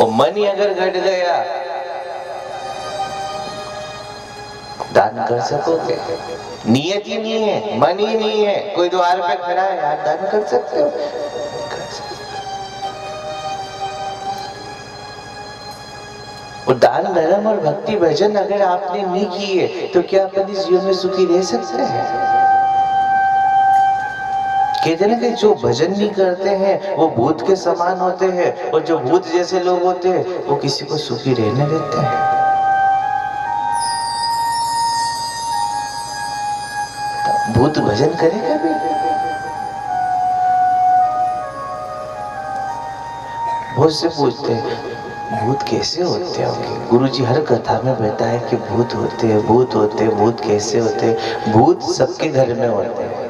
और मन ही अगर घट गया, दान कर सकोगे? नियत ही नहीं है, मन ही नहीं है। कोई द्वार पे खड़ा है, आप दान कर सकते हो? कर सकते। और दान धर्म और भक्ति भजन अगर आपने नहीं किए तो क्या अपन इस जीवन में सुखी रह सकते हैं? कहते ना कि जो भजन नहीं करते हैं वो भूत के समान होते हैं, और जो भूत जैसे लोग होते हैं वो किसी को सुखी रहने देते हैं। भूत भजन करेगा भी? बहुत से पूछते हैं भूत कैसे होते होंगे? गुरुजी हर कथा में बताया कि भूत होते हैं, भूत होते हैं। भूत कैसे होते हैं? भूत सबके घर में होते हैं।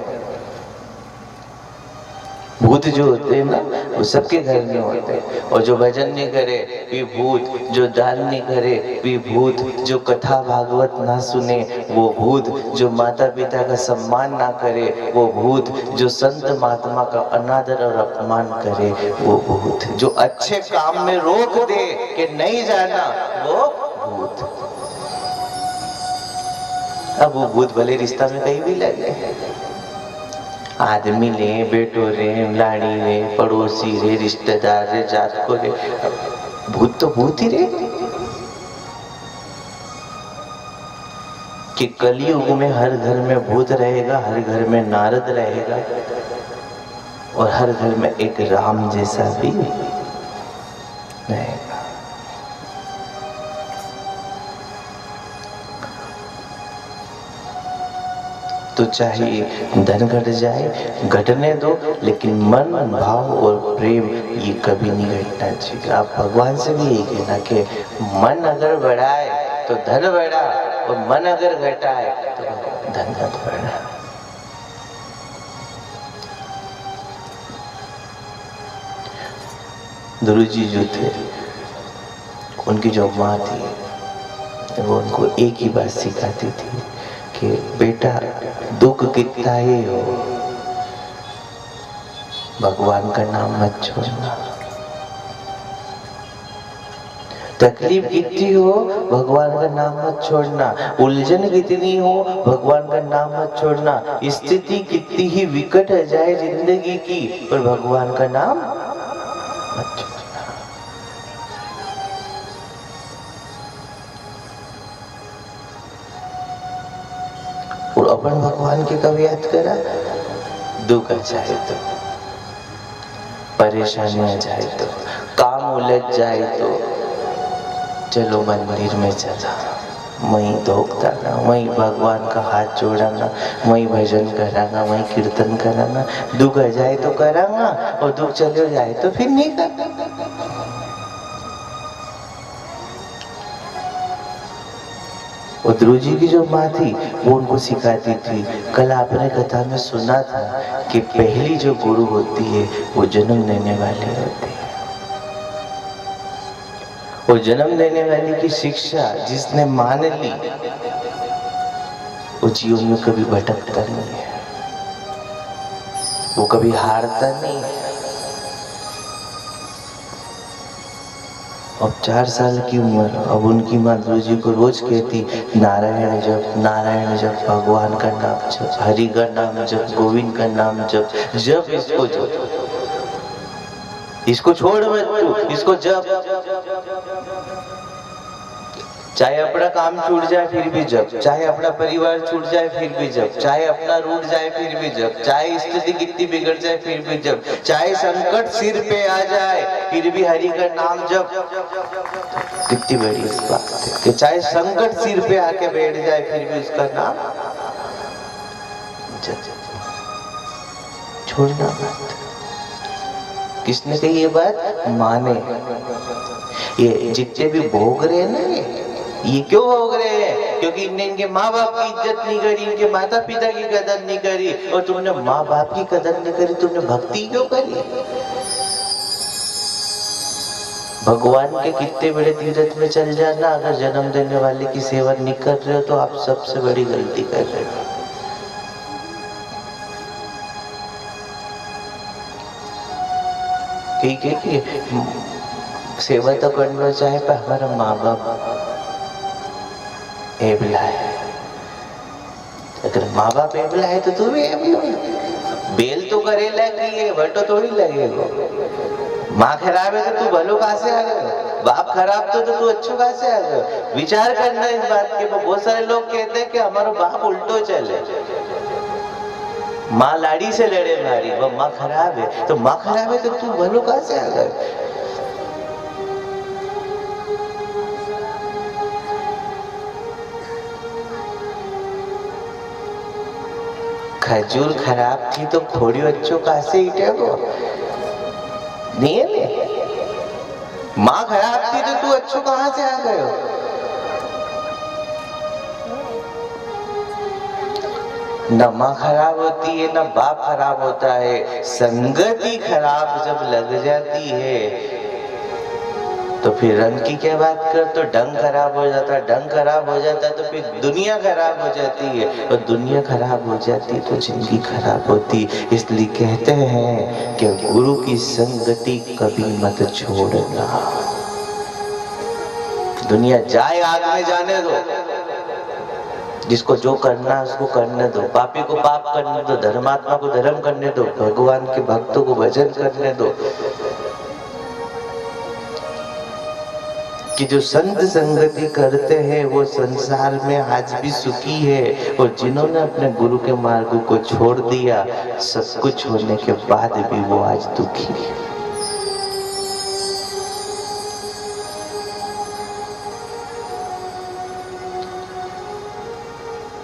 भूत जो होते हैं ना वो सबके घर में होते हैं। और जो भजन नहीं करे भी भूत, जो दान नहीं करे भी भूत, जो कथा भागवत ना सुने वो भूत, जो माता पिता का सम्मान ना करे वो भूत, जो संत महात्मा का अनादर और अपमान करे वो भूत, जो अच्छे काम में रोक दे कि नहीं जाना वो भूत। अब वो भूत भले रिश्ता में कहीं भी लगे, आदमी ले, बेटो रे, लाड़ी रे, पड़ोसी रे, रिश्तेदार रे, जात को रे, भूत तो भूत ही रे। कि कलयुग में हर घर में भूत रहेगा, हर घर में नारद रहेगा, और हर घर में एक राम जैसा भी रहेगा। तो चाहे धन घट जाए, घटने दो, लेकिन मन, भाव और प्रेम ये कभी नहीं घटना चाहिए। आप भगवान से भी यही कहना कि मन अगर बढ़ाए तो धन बढ़ा, और मन अगर घटाए तो धन मत बढ़ा। गुरु जी जो थे, उनकी जो माँ थी वो उनको एक ही बात सिखाती थी कि बेटा दुख कितना ही हो, भगवान का नाम मत छोड़ना। तकलीफ कितनी हो, भगवान का नाम मत छोड़ना। उलझन कितनी हो, भगवान का नाम मत छोड़ना। स्थिति कितनी ही विकट जाए जिंदगी की, पर भगवान का नाम मत छोड़ना। और अपन भगवान के कब याद करा? दुख आ जाए तो, परेशानी आ जाए तो, काम उलझ जाए तो, चलो मंदिर में चला, वहीं धोखता, वहीं भगवान का हाथ जोड़ांगा, वहीं भजन करांगा, वहीं कीर्तन करांगा। दुख आ जाए तो करांगा, और दुख चले जाए तो फिर नहीं करना। और ध्रुव जी की जो माँ थी वो उनको सिखाती थी। कल आपने कथा में सुना था कि पहली जो गुरु होती है वो जन्म देने वाली होती है। और जन्म देने वाली की शिक्षा जिसने मान ली वो जीवन में कभी भटकता नहीं है, वो कभी हारता नहीं है। अब 4 साल की उम्र, अब उनकी माँ ध्रुव जी को रोज कहती नारायण जप, नारायण जप, भगवान का नाम जप, हरि का नाम जप, गोविंद का नाम जप, जप इसको जप, इसको छोड़ मत तू, इसको जप। चाहे अपना काम छूट जाए फिर भी जप, चाहे अपना परिवार छूट जाए फिर भी जप, चाहे अपना रूठ जाए फिर भी जप, चाहे स्थिति कितनी बिगड़ जाए फिर भी जप, चाहे संकट सिर पे आ जाए फिर भी हरि का नाम जप। कितनी बड़ी इस बात है कि चाहे संकट सिर पे आके बैठ जाए फिर भी उसका नाम जप, छोड़ना मत। किसने कही ये बात? माने। ये जितने भी भोग रहे हैं ना, ये क्यों भोग रहे हैं? क्योंकि इनने इनके माँ बाप की इज्जत नहीं करी, इनके माता पिता की कदर नहीं करी। और तुमने माँ बाप की कदर नहीं करी, तुमने भक्ति क्यों करी? भगवान के कितने बड़े तीर्थ में चल जाना, अगर जन्म देने वाले की सेवा नहीं कर रहे हो तो आप सबसे बड़ी गलती कर रहे हो। ठीक है कि सेवा तो करना चाहे पर हमारा माँ बाप एबला है। अगर माँ बाप एबला है तो तू भी एबला है। बेल तो करेला की है बटो थोड़ी लगेगा। माँ खराब है तो तू भलो कहाँ से आ गए? बाप खराब तो तू अच्छो कहाँ से आ गए? विचार करना इस बात के। बहुत सारे लोग कहते हैं कि हमारा बाप उल्टो चले, माँ लाड़ी से लड़े मारी, वह माँ खराब है। तो माँ खराब है तो तू भलो कहाँ से आ गए? खजूर खराब थी तो खोड़ी बच्चों कहाँ से ईटे को नहीं है। माँ खराब थी तो तू अच्छो कहाँ से आ गए हो? न माँ खराब होती है न बाप खराब होता है। संगति खराब जब लग जाती है तो फिर रंग की क्या बात कर, तो ढंग खराब हो जाता है। ढंग खराब हो जाता है तो फिर दुनिया खराब हो जाती है, और दुनिया खराब हो जाती है तो जिंदगी खराब होती। इसलिए कहते हैं कि गुरु की संगति कभी मत छोड़ना। दुनिया जाए आग में जाने दो, जिसको जो करना है उसको करने दो। पापी को पाप करने दो, धर्मात्मा को धर्म करने दो, भगवान के भक्तों को भजन करने दो। कि जो संत संगति करते हैं वो संसार में आज भी सुखी है, और जिन्होंने अपने गुरु के मार्ग को छोड़ दिया, सब कुछ होने के बाद भी वो आज दुखी है।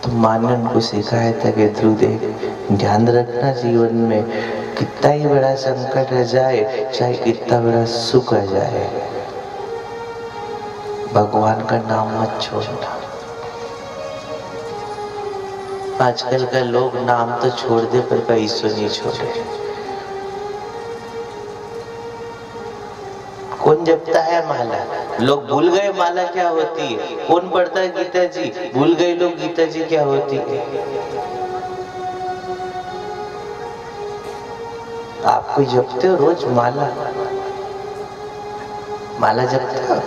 तो माँ ने उनको सिखाया था कि ध्रुव देख, ध्यान रखना जीवन में कितना ही बड़ा संकट आ जाए, चाहे कितना बड़ा सुख आ जाए, भगवान का नाम मत छोड़ना। आजकल का लोग नाम तो छोड़ दे पर पैसों नहीं छोड़े। कौन जपता है माला? लोग भूल गए माला क्या होती है। कौन पढ़ता है गीता जी? भूल गए लोग गीता जी क्या होती है। आप कोई जपते हो रोज माला? माला जपते हो?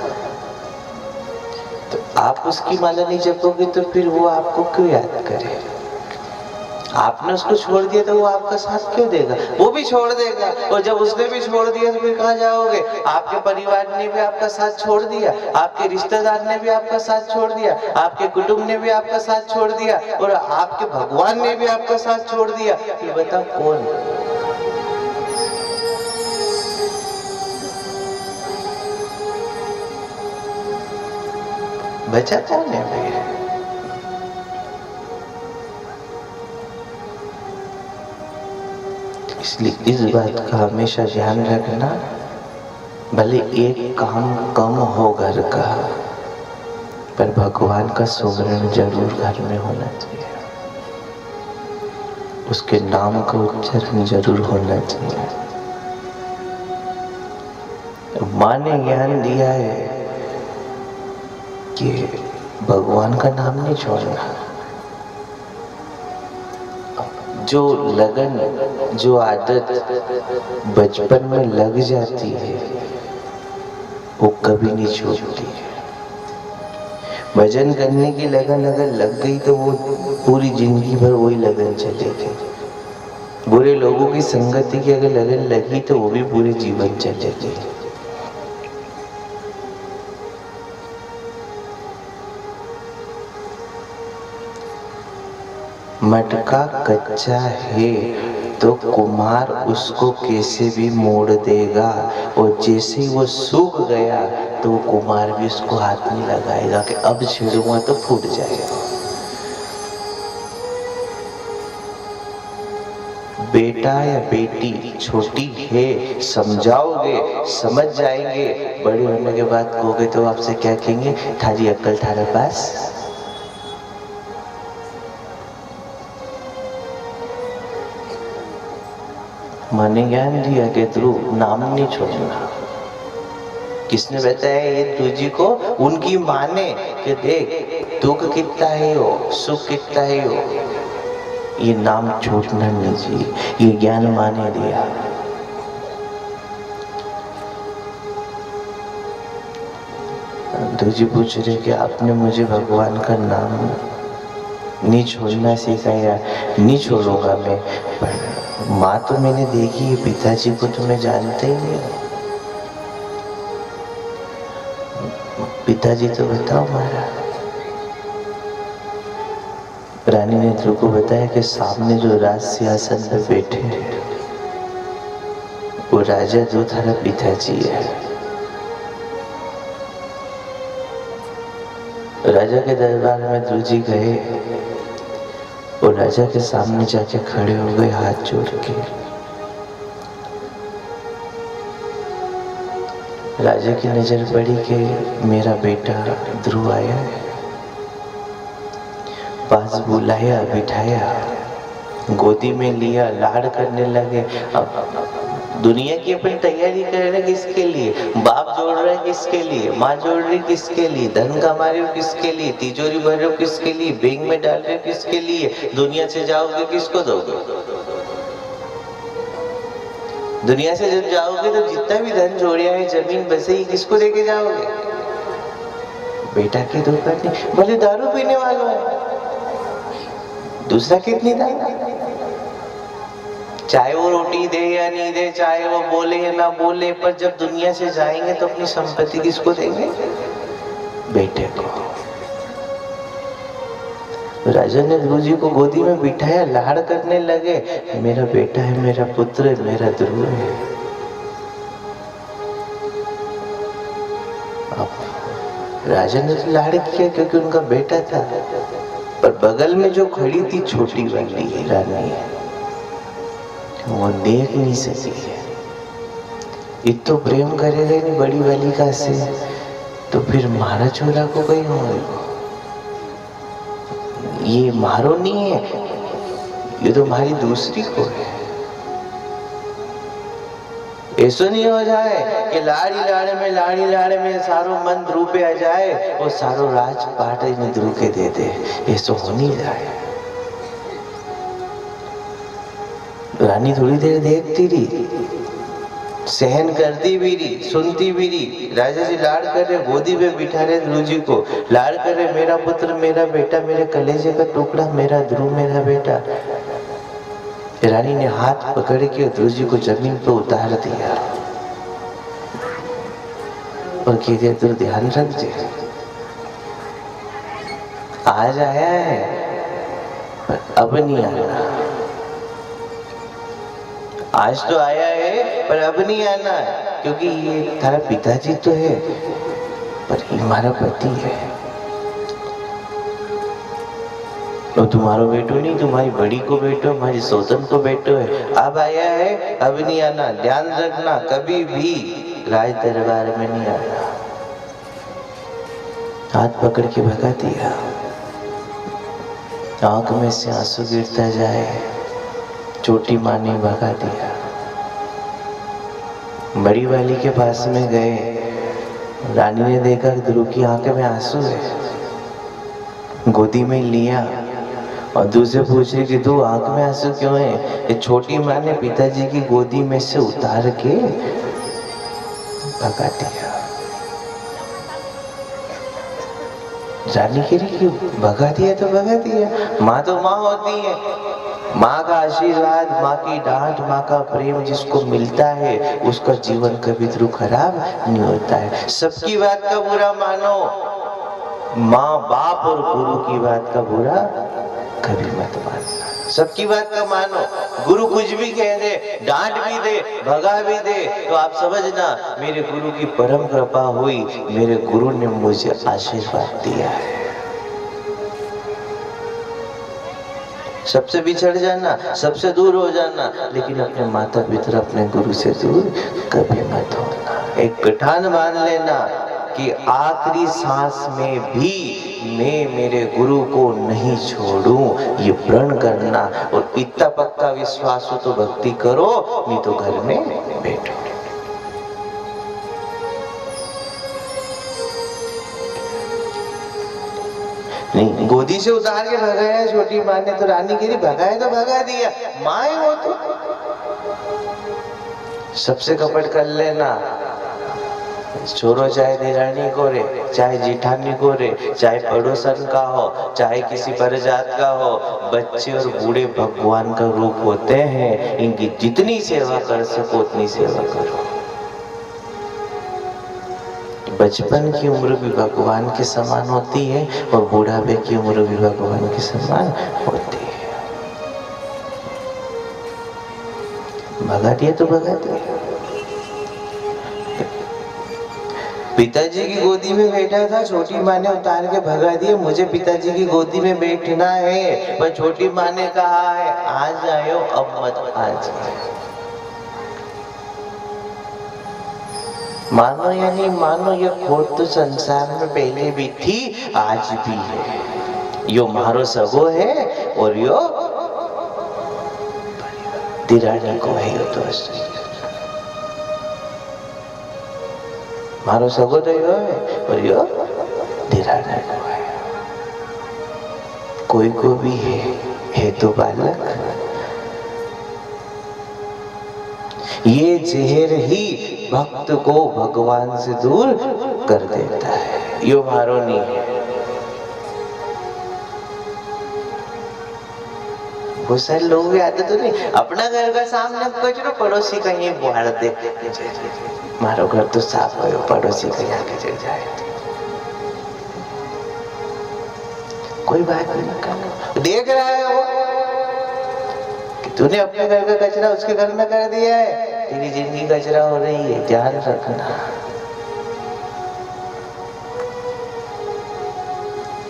तो आप उसकी माला नहीं जपोगे तो फिर वो आपको क्यों याद करे? आपने उसको छोड़ दिया तो वो आपका साथ क्यों देगा? वो भी छोड़ देगा, और जब उसने भी छोड़ दिया तो फिर कहाँ जाओगे? आपके परिवार ने भी आपका साथ छोड़ दिया, आपके रिश्तेदार ने भी आपका साथ छोड़ दिया, आपके कुटुंब ने भी आपका साथ छोड़ दिया, और आपके भगवान ने भी आपका साथ छोड़ दिया। फिर बताओ कौन? बचा कौन है भैया? इसलिए इस बात का हमेशा ध्यान रखना, भले एक काम कम हो घर का, पर भगवान का सुमरन जरूर घर में होना चाहिए, उसके नाम का उच्चारण जरूर होना चाहिए। माँ ने ज्ञान दिया है कि भगवान का नाम नहीं छोड़ना। जो लगन, जो आदत बचपन में लग जाती है वो कभी नहीं छूटती है। भजन करने की लगन अगर लग गई तो वो पूरी जिंदगी भर वही लगन चलेगी। बुरे लोगों की संगति की अगर लगन लगी तो वो भी पूरे जीवन चलेगी। मटका कच्चा है तो कुम्हार उसको कैसे भी मोड़ देगा, और जैसे ही वो सूख गया तो वो कुम्हार भी उसको हाथ नहीं लगाएगा कि अब छेड़ूंगा तो फूट जाएगा। बेटा या बेटी छोटी है, समझाओगे समझ जाएंगे, बड़े होने के बाद कहोगे तो आपसे क्या कहेंगे? थारी अक्ल थारा पास। माँ ने ज्ञान दिया कि ध्रुव नाम नहीं छोड़ना। किसने बताया ये तुझी को? उनकी माँ ने कि देख दुख कितना है हो, सुख कितना है हो, ये नाम छूटना नहीं चाहिए। ये ज्ञान माँ ने दिया। ध्रुव जी पूछ रहे कि आपने मुझे भगवान का नाम नहीं छोड़ना सिखाया। नहीं छोड़ूंगा मैं, पर माँ तो मैंने देखी है, पिताजी को तो मैं जानता ही नहीं। पिताजी तो बताओ हमारा। रानी ने ध्रुव को बताया कि सामने जो राज सिंहासन पे बैठे हैं वो राजा जो थारा पिताजी है। राजा के दरबार में ध्रुव जी गए और राजा के सामने जाके खड़े हो गए हाथ जोड़ के। राजा की नजर पड़ी कि मेरा बेटा ध्रुव आया है। पास बुलाया, बिठाया, गोदी में लिया, लाड़ करने लगे। अब दुनिया की अपनी तैयारी कर रहे किसके लिए? बाप जोड़ रहे किसके लिए? माँ जोड़ रही किसके लिए? धन कमा रहे हो किसके लिए? तिजोरी भर रहे हो किसके लिए? बैंक में डाल रहे हो किसके लिए? दुनिया से जाओगे किसको दोगे? दुनिया से जब जाओगे तो जितना भी धन जोड़िया है, जमीन बसेगी, किसको देके जाओगे? बेटा की दुकान नहीं, भले दारू पीने वालों है, दूसरा कितनी दारू, चाहे वो रोटी दे या नहीं दे, चाहे वो बोले या ना बोले, पर जब दुनिया से जाएंगे तो अपनी संपत्ति किसको देंगे? बेटे को। राजा ने ध्रुव जी को गोदी में बिठाया, लाड़ करने लगे। मेरा बेटा है, मेरा पुत्र है, मेरा ध्रुव है। अब राजा ने तो लाड़ किया क्योंकि उनका बेटा था, पर बगल में जो खड़ी थी छोटी वाली रानी, वो देख नहीं सकी है। इतो प्रेम करेगा नहीं बड़ी वाली का से, तो फिर मारा छोरा को गई हो। ये मारो नहीं है, ये तो हमारी दूसरी को है। ऐसा नहीं हो जाए कि लाड़ी लाड़े में सारो मन ध्रुव पे आ जाए और सारो राजपाट इन्हें ध्रुव के दे दे। ऐसा हो नहीं जाए। रानी थोड़ी देर देखती रही, सहन करती भी रही, सुनती भी रही। राजा जी लाड़ कर रहे, गोदी में बिठा रहे ध्रुव जी को, लाड़ कर रहे, मेरा पुत्र, मेरा बेटा, मेरे कलेजे का टुकड़ा, मेरा ध्रुव, मेरा बेटा। रानी ने हाथ पकड़ के ध्रुव जी को जमीन पर उतार दिया और कहते तू ध्यान रख दे, आज आया है पर अब नहीं आना। आज तो आया है पर अब नहीं आना है, क्योंकि ये तारा पिताजी तो है पर ये हमारा पति है। तो तुम्हारा बेटो नहीं, तुम्हारी बड़ी को बेटो, हमारी सौतन को बेटो है। अब आया है, अब नहीं आना। ध्यान रखना, कभी भी राज दरबार में नहीं आना। हाथ पकड़ के भगा दिया। आंख में से आंसू गिरता जाए, छोटी माँ ने भगा दिया। बड़ी वाली के पास में गए, रानी ने देखा ध्रुव की आंख में आंसू है, गोदी में लिया और दूसरे पूछ रही कि तू आंख में आंसू क्यों है? ये छोटी माँ ने पिताजी की गोदी में से उतार के भगा दिया। रानी कह रही कि भगा दिया तो भगा दिया, माँ तो माँ होती है। माँ का आशीर्वाद, माँ की डांट, माँ का प्रेम जिसको मिलता है उसका जीवन कभी ध्रुव खराब नहीं होता है। सबकी बात का बुरा मानो, माँ बाप और गुरु की बात का बुरा कभी मत मानना। सबकी बात का मानो, गुरु कुछ भी कह दे, डांट भी दे, भगा भी दे, तो आप समझना मेरे गुरु की परम कृपा हुई, मेरे गुरु ने मुझे आशीर्वाद दिया है। सबसे बिछड़ जाना, सबसे दूर हो जाना, लेकिन अपने माता पिता, अपने गुरु से दूर कभी मत होना। एक ठान मान लेना कि आखिरी सांस में भी मैं मेरे गुरु को नहीं छोड़ूं, ये प्रण करना। और इतना पक्का विश्वास हो तो भक्ति करो, नहीं तो घर में बैठो। नहीं, गोदी से उतार के भगाया छोटी माँ ने, तो रानी कह रही भगाया तो भगा दिया, माँ ही हो तो। सबसे कपट कर लेना, छोरो चाहे देरानी को रे, चाहे जेठानी को रे, चाहे पड़ोसन का हो, चाहे किसी परजात का हो, बच्चे और बूढ़े भगवान का रूप होते हैं। इनकी जितनी सेवा कर सको उतनी सेवा करो। बचपन की उम्र भी भगवान के समान होती है और बुढ़ापे की उम्र भी भगवान के समान होती है। भगा दिया तो भगा दिया। पिताजी की गोदी में बैठा था, छोटी माँ ने उतार के भगा दिया। मुझे पिताजी की गोदी में बैठना है, पर छोटी माँ ने कहा है आज आयो अब मत आज। मानो या नहीं मानो, ये खोट तो संसार में पहले भी थी, आज भी है। यो मारो सगो है और यो दिरानी को है। यो तो मारो सगो तो यो है और यो दिरानी को है। कोई को भी है तो बालक। ये जहर ही भक्त को भगवान से दूर कर देता है। यो मारो नहीं है। बहुत सारे लोगों की आदत तो नहीं, अपना घर का सामने कचरो पड़ोसी का ही बुहार दे। मारो घर तो साफ करो, पड़ोसी का यहाँ कचर जाए। कोई बात नहीं करना। देख रहा है वो कि तूने अपने घर का कचरा उसके घर में कर दिया है, तेरी जिंदगी कचरा हो रही है, ध्यान रखना।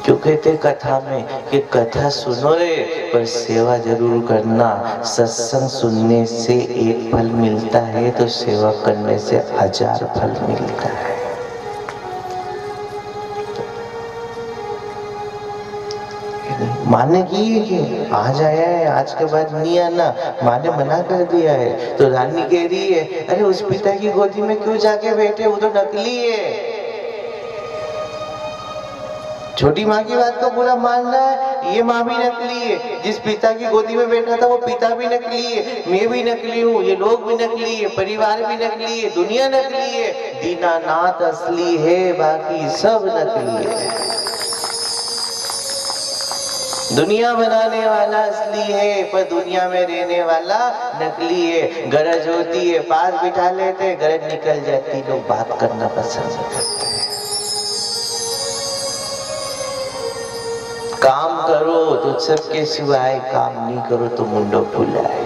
क्यों कहते कथा में कि कथा सुनो रे पर सेवा जरूर करना। सत्संग सुनने से एक फल मिलता है तो सेवा करने से 1000 फल मिलता है। माँ ने की कि आज आया है, आज के बाद नहीं आना। माँ ने मना कर दिया है तो रानी कह रही है अरे उस पिता की गोदी में क्यों जाके बैठे, वो तो नकली है। छोटी माँ की बात को पूरा मान रहा है, ये माँ भी नकली है। जिस पिता की गोदी में बैठा था वो पिता भी नकली है, मैं भी नकली हूँ, ये लोग भी नकली है, परिवार भी नकली है, दुनिया नकली है। दीनानाथ असली है, बाकी सब नकली है। दुनिया बनाने वाला असली है पर दुनिया में रहने वाला नकली है। गरज होती है पास बिठा लेते, गरज निकल जाती लोग बात करना पसंद करते हैं। काम करो तो सबके सिवाय, काम नहीं करो तो मुंडो फुलाए।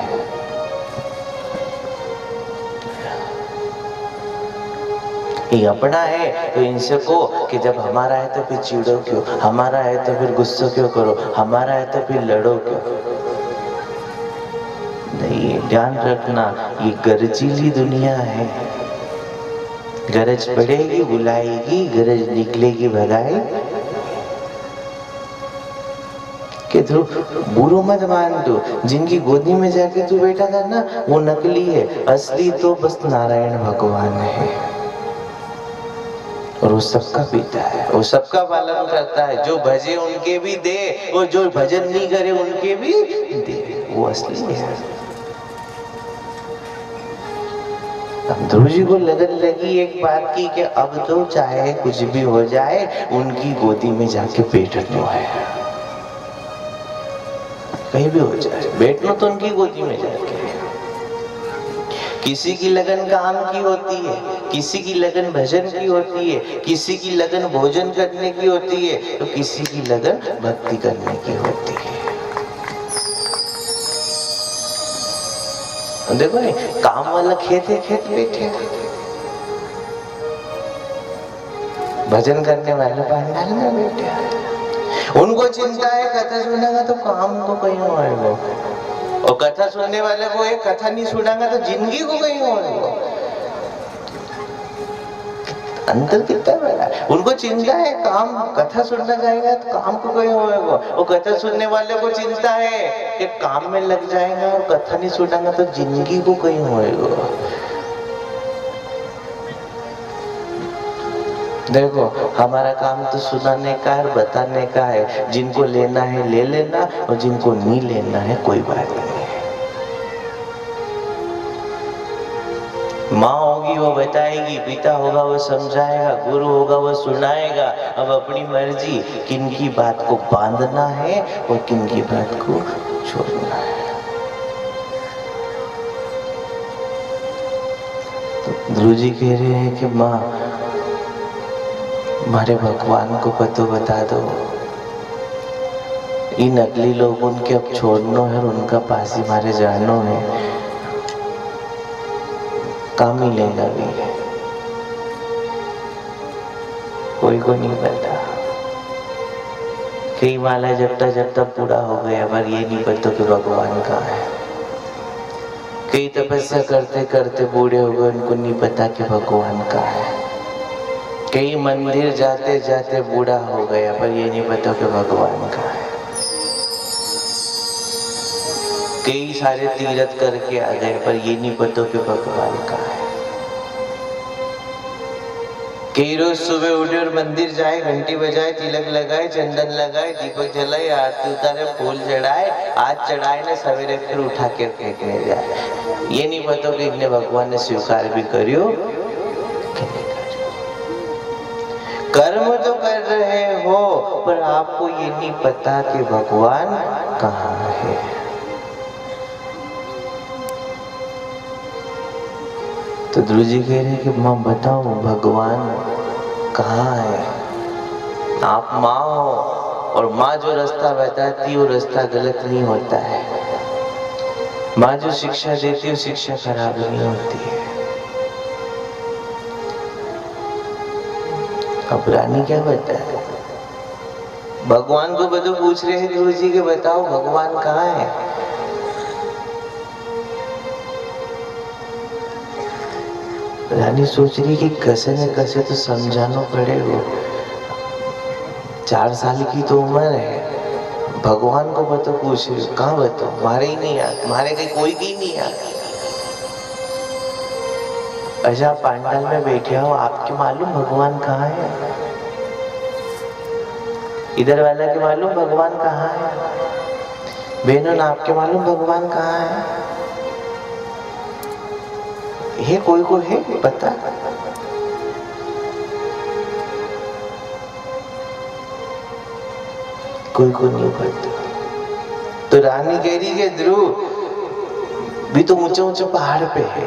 ये अपना है तो इनसे को कि जब हमारा है तो फिर चिढ़ो क्यों, हमारा है तो फिर गुस्सा क्यों करो, हमारा है तो फिर लड़ो क्यों। नहीं, ध्यान रखना ये गरजीली दुनिया है। गरज पड़ेगी बुलाएगी, गरज निकलेगी भगाए। कि तू बुरो मत मान दो, जिनकी गोदी में जाके तू बैठा था ना वो नकली है, असली तो बस नारायण भगवान है। और वो सबका पिता है, वो सबका पालन करता है। जो भजे उनके भी दे और जो भजन नहीं करे उनके भी दे, वो असली है। अब ध्रुव जी को लगन लगी एक बात की कि अब तो चाहे कुछ भी हो जाए उनकी गोदी में जाके बैठना है। कहीं भी हो जाए बैठना तो उनकी गोदी में जाके। किसी की लगन काम की होती है, किसी की लगन भजन की होती है, किसी की लगन भोजन करने की होती है, तो किसी की लगन भक्ति करने की होती है। देखो नहीं, काम वाला खेत है, खेत बैठे, भजन करने वाले पंडाल में बैठे। उनको चिंता है कथा सुनेगा तो काम तो कहीं होएगा, और कथा सुनने वाले को एक कथा नहीं सुनागा तो जिंदगी को कहीं होएगा। अंतर कितना बड़ा है। उनको चिंता है काम, कथा सुनना जाएगा तो काम को कहीं होएगा, और कथा सुनने वाले को चिंता है कि काम में लग जाएगा और कथा नहीं सुनागा तो जिंदगी को कहीं होएगा। देखो हमारा काम तो सुनाने का है, बताने का है। जिनको लेना है ले लेना और जिनको नहीं लेना है कोई बात नहीं। माँ होगी वो बताएगी, पिता होगा वो समझाएगा, गुरु होगा वो सुनाएगा। अब अपनी मर्जी, किन की बात को बांधना है और किन की बात को छोड़ना है। तो ध्रुव जी कह रहे हैं कि माँ हमारे भगवान को पतो बता दो, इन नकली लोगों के अब छोड़नो है और उनका पास ही मारे जानो है, काम ही लेना भी है। कोई को नहीं पता, कई माला जपता पूरा हो गया, पर ये नहीं पता कि भगवान कहाँ है। कई तपस्या करते करते बूढ़े हो गए, उनको नहीं पता कि भगवान कहाँ है। कई मंदिर जाते जाते बूढ़ा हो गया, पर ये नहीं पता कि भगवान कहाँ है। कई सारे तीर्थ करके आ गए, पर ये नहीं पता कि भगवान कहाँ है। कई रोज सुबह उठे और मंदिर जाए, घंटी बजाए, तिलक लगाए, चंदन लगाए, दीपक जलाए, आरती उतारे, फूल चढ़ाए, आज चढ़ाए ना सवेरे फिर उठा के फेंकने जाए। ये नहीं पता कि इन्हें भगवान ने स्वीकार भी करियो कि नहीं करियो। कर्म तो कर रहे हो, पर आपको ये नहीं पता कि भगवान कहाँ है। तो ध्रुव जी कह रहे हैं कि माँ बताओ भगवान कहाँ है। आप माँ हो और माँ जो रास्ता बताती है वो रास्ता गलत नहीं होता है। माँ जो शिक्षा देती है वो शिक्षा खराब नहीं होती है। अब रानी क्या बताए, भगवान को बदो पूछ रहे हैं ध्रुव जी के बताओ भगवान कहाँ है। रानी सोच रही कि कैसे न कैसे तो समझाना पड़ेगा। 4 साल की तो उम्र है, भगवान को बतो पूछ रही, कहाँ बताओ, मारे ही नहीं याद, मारे कहीं कोई की नहीं याद। अच्छा पांडाल में बैठे हो, आपके मालूम भगवान कहाँ है। इधर वाला के मालूम भगवान कहाँ है। बहनों आपके मालूम भगवान कहाँ है। ये कोई को है पता। कोई को नहीं पता। तो रानी कह रही है ध्रुव भी तो ऊंचे ऊंचे पहाड़ पे है,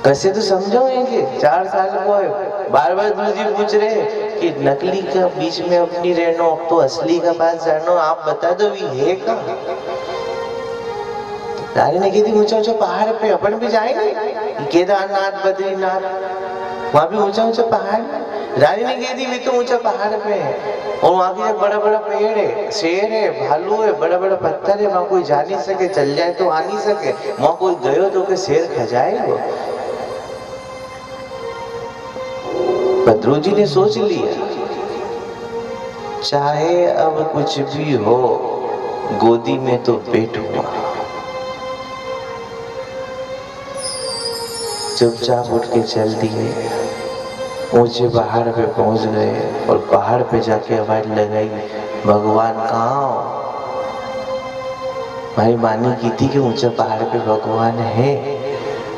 कैसे तो समझाएंगे। 4 साल को है, बार बार ध्रुव जी पूछ रहे कि नकली का बीच में अपनी रहनो, अब तो असली का बात जानो, आप बता दो भी है कहाँ। रानी ने कही थी ऊंचा ऊंचा पहाड़ पे अपन भी जाएंगे, केदारनाथ बद्रीनाथ वहां भी ऊंचा ऊंचा पहाड़। रानी ने कही थी भी तो ऊंचा पहाड़ पे है और वहां के बड़ा बड़ा पेड़ है, शेर है, भालू है, बड़ा बड़ा पत्थर है, वहां कोई जा नहीं सके, चल जाए तो आ नहीं सके, वहां कोई गयो तो के शेर खा जाएगा। ध्रुव जी ने सोच लिया चाहे अब कुछ भी हो गोदी में तो बैठूंगा। चुपचाप उठ के चल दिए, ऊंचे पहाड़ पे पहुंच गए और पहाड़ पे जाके आवाज लगाई भगवान कहाँ हो। हमारी मानी की थी कि ऊंचे पहाड़ पे भगवान है,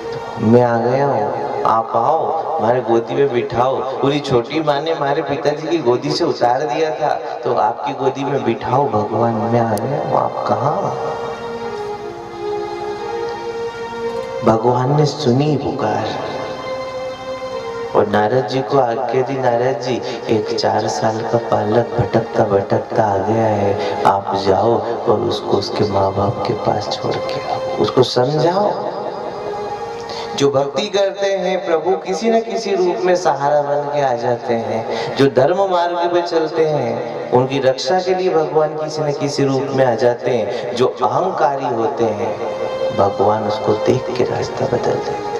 तो मैं आ गया हूँ, आप आओ हमारे गोदी में बिठाओ। पूरी छोटी माँ ने हमारे पिताजी की गोदी से उतार दिया था, तो आपकी गोदी में बिठाओ भगवान, मैं आ गया हूँ, आप कहाँ। भगवान ने सुनी पुकार और नारद जी को आज्ञा दी, नारद जी एक 4 साल का बालक भटकता भटकता आ गया है, आप जाओ और उसको उसके माँ बाप के पास छोड़ के आओ, उसको समझाओ। जो भक्ति करते हैं प्रभु किसी न किसी रूप में सहारा बन के आ जाते हैं। जो धर्म मार्ग पे चलते हैं उनकी रक्षा के लिए भगवान किसी न किसी रूप में आ जाते हैं। जो अहंकारी होते हैं भगवान उसको देख के रास्ता बदल देते हैं।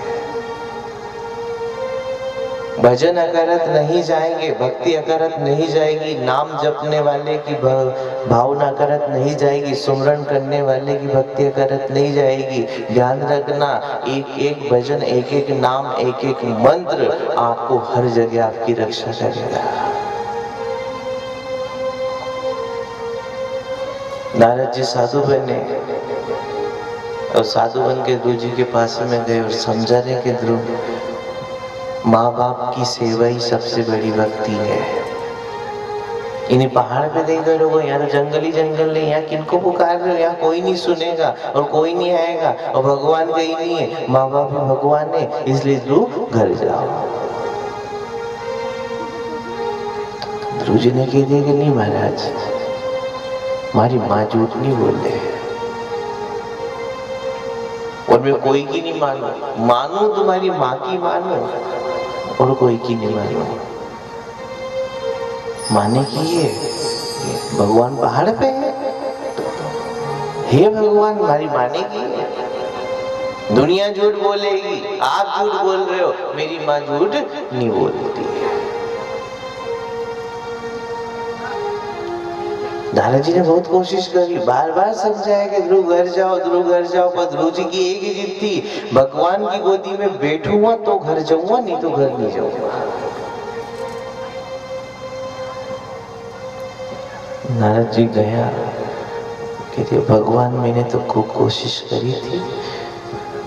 भजन अकरत नहीं जाएंगे, भक्ति अकरत नहीं जाएगी, नाम जपने वाले की भावना अकरत नहीं जाएगी, सुमरन करने वाले की भक्ति अकरत नहीं जाएगी। ध्यान रखना, एक एक भजन, एक एक नाम, एक एक मंत्र आपको हर जगह आपकी रक्षा करेगा। नारद जी साधु बने, और साधु बन के ध्रुव जी के पास में गए और समझा रहे कि ध्रुव, माँ बाप की सेवा ही सबसे बड़ी भक्ति है। इन्हें पहाड़ पे नहीं गए लोगों, यहाँ तो जंगल ही जंगल नहीं, यहाँ किनको पुकार रहे हो, यहाँ कोई नहीं सुनेगा और कोई नहीं आएगा और भगवान कहीं नहीं है, माँ बाप ही भगवान है, इसलिए ध्रुव घर जाओ। ध्रुव जी ने कह दिया कि नहीं महाराज, हमारी माँ झूठ नहीं बोल रहे और मैं कोई की नहीं मानू, मानू तुम्हारी माँ की मानू और कोई की नहीं मानू। माने की ये भगवान पहाड़ पे है, हे भगवान हमारी माने की है। दुनिया झूठ बोलेगी, आप झूठ बोल रहे हो, मेरी माँ झूठ नहीं बोलती है। नारद जी ने बहुत कोशिश करी, बार बार समझाया कि ध्रुव घर जाओ, ध्रुव घर जाओ, पर ध्रुव जी की एक ही जिद थी, भगवान की गोदी में बैठूंगा तो घर जाऊंगा, नहीं तो घर नहीं जाऊंगा। नारद जी गया, कहते भगवान मैंने तो खूब कोशिश करी थी,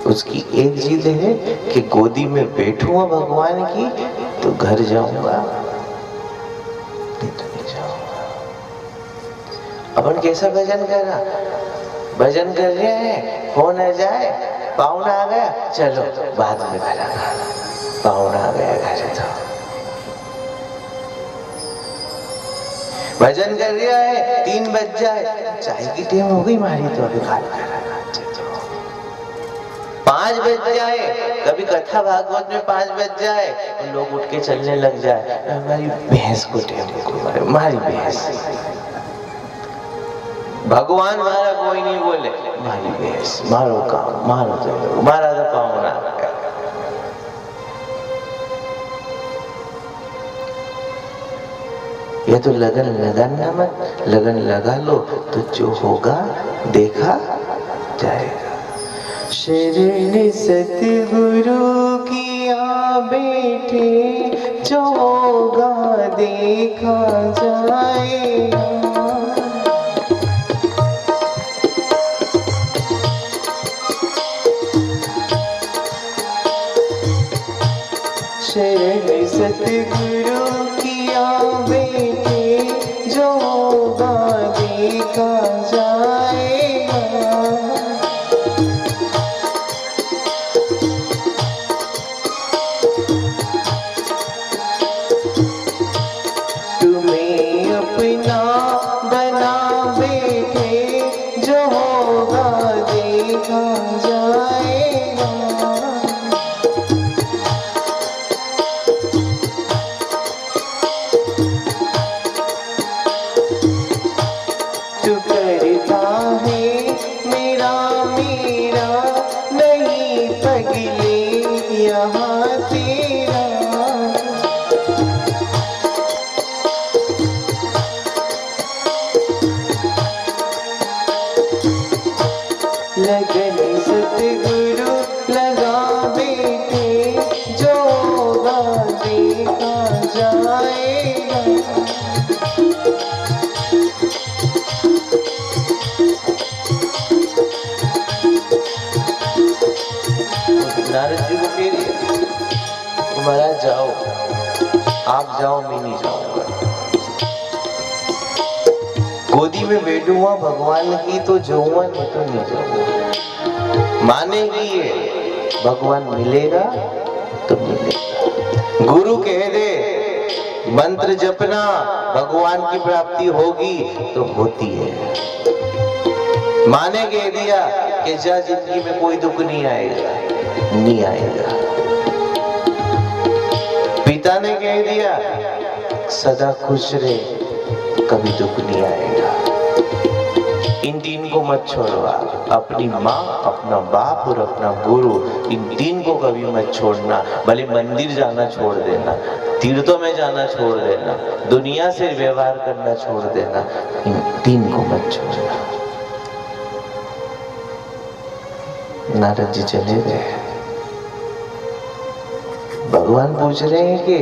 उसकी एक जिद है कि गोदी में बैठूंगा भगवान की तो घर जाऊंगा, नहीं तो नहीं जाऊंगा। अपन कैसा भजन कर रहा, भजन कर रहे हैं, फोन आ जाए, पाहुना आ गया, चलो बाद में करेगा, पाहुना आ गया घर तो भजन कर रहा है, 3 बज जाए, चाय की टेम हो गई मारी तो अभी खाना खाना, 5 बज जाए, कभी कथा भागवत में 5 बज जाए, लोग उठ के चलने लग जाए, हमारी भैंस को टेम मारी भैंस, भगवान मारा कोई नहीं बोले, मारी भैंस, मारो काम, मारो तो मारा तो पाहुना। ये तो लगन लगाना मत, लगन लगा लो तो जो होगा देखा जाएगा। शरण सतगुरु किया बैठे, जो होगा देखा जाएगा। शरण सतगुरु किया बैठे, जो होगा देखा जाएगा। तुम्हें अपना बना बैठे, जो होगा देखा जाएगा। लगन सतगुरु लगा बैठे, जो होगा देखा जाएगा। नारद जी को कह रही तुम्हारा जाओ, आप जाओ मैं नहीं जाऊंगा, गोदी में बैठूंगा भगवान की तो जाऊंगा, नहीं तो नहीं जाऊंगा। मानेगी ये, भगवान मिलेगा तो मिलेगा। गुरु कह दे मंत्र जपना, भगवान की प्राप्ति होगी तो होती है। माने कह दिया कि जा जिंदगी में कोई दुख नहीं आएगा, नहीं आएगा। पिता ने कह दिया सदा खुश रहे, कभी दुख नहीं आएगा। इन 3 को मत छोड़वा, अपनी माँ, अपना बाप और अपना गुरु, इन 3 को कभी मत छोड़ना। भले मंदिर जाना छोड़ देना, तीर्थों में जाना छोड़ देना, दुनिया से व्यवहार करना छोड़ देना, इन 3 को मत छोड़ना। नारद जी चले गए। भगवान पूछ रहे हैं कि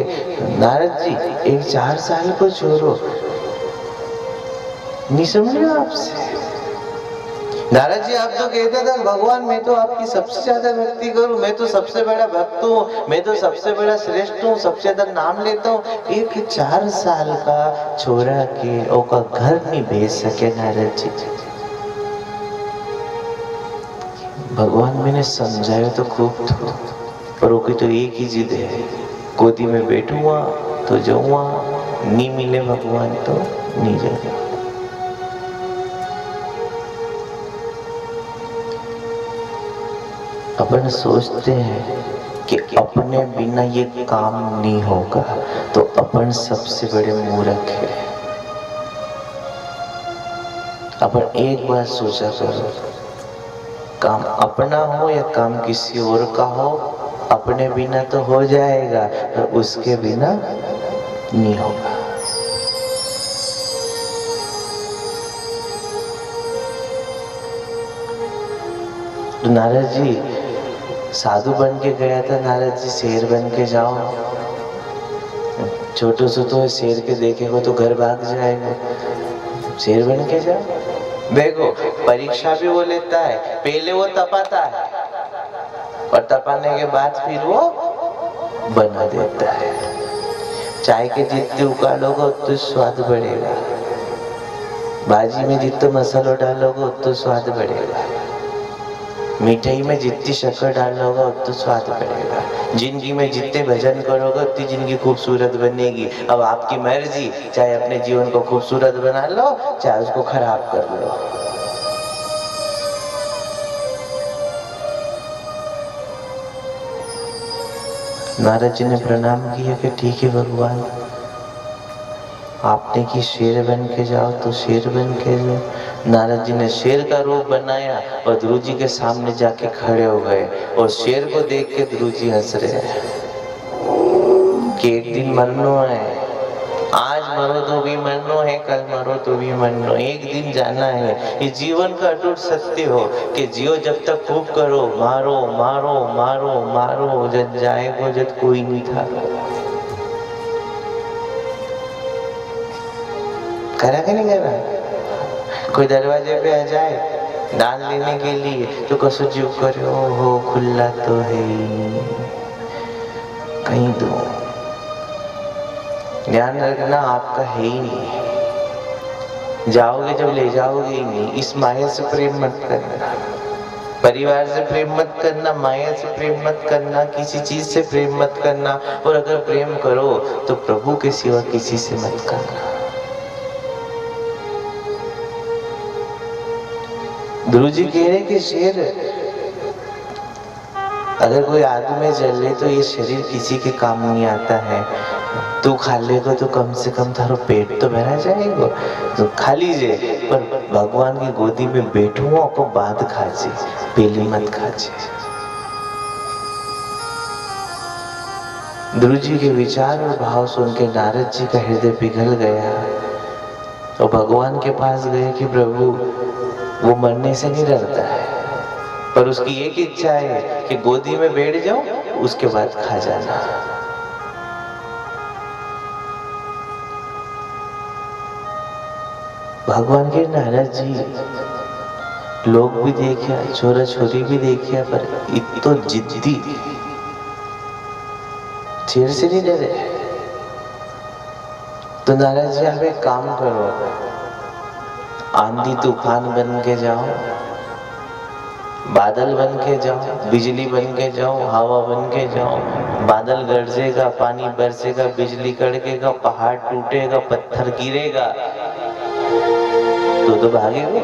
नारद जी एक 4 साल को छोड़ो, नहीं समझे आपसे, नारद जी आप तो कहते थे भगवान मैं तो आपकी सबसे ज्यादा भक्ति करूं, मैं तो सबसे बड़ा भक्त हूँ, मैं तो सबसे बड़ा श्रेष्ठ हूँ, सबसे ज्यादा नाम लेता हूँ। एक 4 साल का छोरा के ओका घर नहीं भेज सके नारद जी। भगवान मैंने समझाया तो खूब था, पर ओकी तो एक ही जिद है, गोदी में बैठूंगा तो जाऊंगा, नहीं मिले भगवान तो नहीं जाऊंगा। अपन सोचते हैं कि अपने बिना ये काम नहीं होगा, तो अपन सबसे बड़े मूर्ख है। अपन एक बार सोचा करो, काम अपना हो या काम किसी और का हो, अपने बिना तो हो जाएगा, पर उसके बिना नहीं होगा। तो नारद जी साधु बन के गया था, नारद जी शेर बन के जाओ। छोटू से तो शेर के देखेगा तो घर भाग जाएगा, शेर बन के जाओ। देखो परीक्षा भी वो लेता है, पहले वो तपाता है और तपाने के बाद फिर वो बना देता है। चाय के जितने उकालोगे उतना स्वाद बढ़ेगा, भाजी में जितना मसाला डालोगे उतना स्वाद बढ़ेगा, मिठाई में जितनी शक्कर डालोगे उतना स्वाद बढ़ेगा, जिंदगी में जितने भजन करोगे उतनी जिंदगी खूबसूरत बनेगी। अब आपकी मर्जी, चाहे अपने जीवन को खूबसूरत बना लो, चाहे उसको खराब कर लो। नारद जी ने प्रणाम किया कि ठीक है भगवान, आपने की शेर बन के जाओ तो शेर बन के जाओ। नारद जी ने शेर का रूप बनाया और ध्रुव जी के सामने जाके खड़े हो गए, और शेर को देख के ध्रुव जी हंस रहे हैं कि एक दिन मरनो है, आज मरो तो भी मरनो है, कल मरो तो भी मरनो, एक दिन जाना है। ये जीवन का अटूट सत्य हो कि जियो जब तक खूब करो, मारो मारो मारो मारो, जब जाएगो जब कोई नहीं था। करा कि नहीं करा? कोई दरवाजे पे आ जाए दान लेने के लिए तो कसो जीव करे, हो खुला तो है कहीं दो। ध्यान रखना आपका है ही नहीं, जाओगे जब ले जाओगे ही नहीं। इस माया से प्रेम मत करना, परिवार से प्रेम मत करना, माया से प्रेम मत करना, किसी चीज से प्रेम मत करना, और अगर प्रेम करो तो प्रभु के सिवा किसी से मत करना। ध्रुव जी कह रहे कि शेर अगर कोई आग में जले तो ये शरीर किसी के काम नहीं आता है, तू खा लेगा तो कम से कम थारो पेट तो भरा जाएगा, तो खा लीजिए, पर भगवान की गोदी में बैठूंगा को बाद खाजे, पहले मत खाजे। ध्रुव जी के विचार और भाव सुन के नारद जी का हृदय पिघल गया और भगवान के पास गए कि प्रभु वो मरने से नहीं डरता है, पर उसकी एक इच्छा है कि गोदी में बैठ जाओ उसके बाद खा जाना। भगवान के नारद जी लोग भी देखिया, छोरा छोरी भी देखिया, पर इतो जिद्दी, शेर से नहीं डरे। तो नारद जी आप एक काम करो, आंधी तूफान बन के जाओ, बादल बन के जाओ, बिजली बन के जाओ, हवा बन के जाओ, बादल गरजेगा, पानी बरसेगा, बिजली कड़केगा, पहाड़ टूटेगा, पत्थर गिरेगा, तो भागेगा।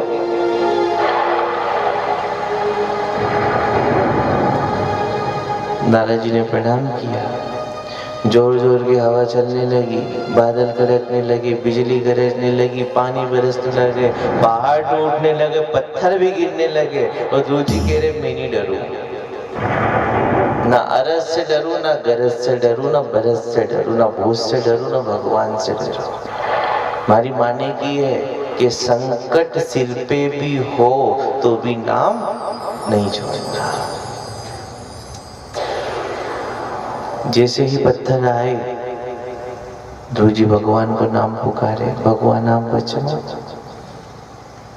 नारद जी ने प्रणाम किया, जोर जोर की हवा चलने लगी, बादल कड़कने लगे, बिजली गरजने लगी, पानी बरसने लगे, पहाड़ टूटने लगे, पत्थर भी गिरने लगे, और ध्रुव जी कह रहे मैं नहीं डरूं, ना अरस से डरूं, ना गरज से डरूं, ना बरस से डरूं, ना भूत से डरूं, ना भगवान से डरूं। हमारी माने की है कि संकट सिर पे भी हो तो भी नाम नहीं छोड़ना। जैसे ही पत्थर आए, ध्रुव जी भगवान को नाम पुकारे, भगवान नाम बचना।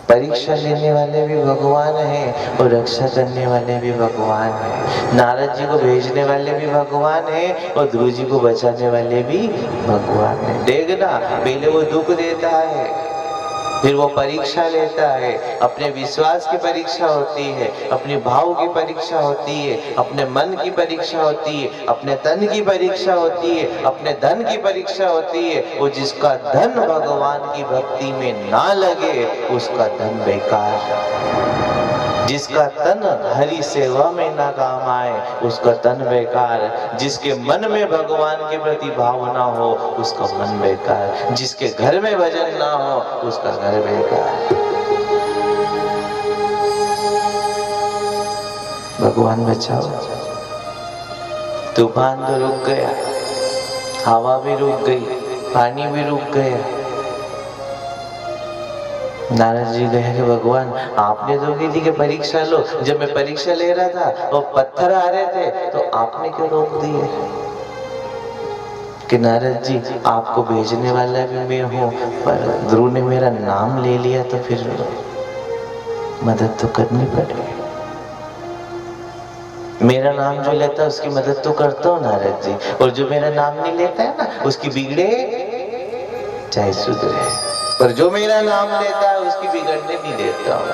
परीक्षा लेने वाले भी भगवान हैं और रक्षा करने वाले भी भगवान हैं। नारद जी को भेजने वाले भी भगवान हैं और ध्रुव जी को बचाने वाले भी भगवान हैं। देखना, पहले वो दुख देता है, फिर वो परीक्षा लेता है। अपने विश्वास की परीक्षा होती है, अपने भाव की परीक्षा होती है, अपने मन की परीक्षा होती है, अपने तन की परीक्षा होती है, अपने धन की परीक्षा होती है। वो जिसका धन भगवान की भक्ति में ना लगे उसका धन बेकार। जिसका तन हरि सेवा में ना काम आए उसका तन बेकार। जिसके मन में भगवान के प्रति भावना हो उसका मन बेकार। जिसके घर में भजन ना हो उसका घर बेकार। भगवान बचाओ। तूफान तो रुक गया, हवा भी रुक गई, पानी भी रुक गया। नारद जी कहे कि भगवान आपने तो की थी कि परीक्षा लो। जब मैं परीक्षा ले रहा था वो पत्थर आ रहे थे तो आपने क्यों रोक दिए? कि नारद जी आपको भेजने वाला भी मैं हूँ, पर ध्रुव ने मेरा नाम ले लिया तो फिर मदद तो करनी पड़ेगी। मेरा नाम जो लेता है उसकी मदद तो करता हूँ नारद जी, और जो मेरा नाम नहीं लेता है ना उसकी बिगड़े चाहे सुधरे, पर जो मेरा नाम लेता है उसकी बिगड़ने नहीं देता हूँ।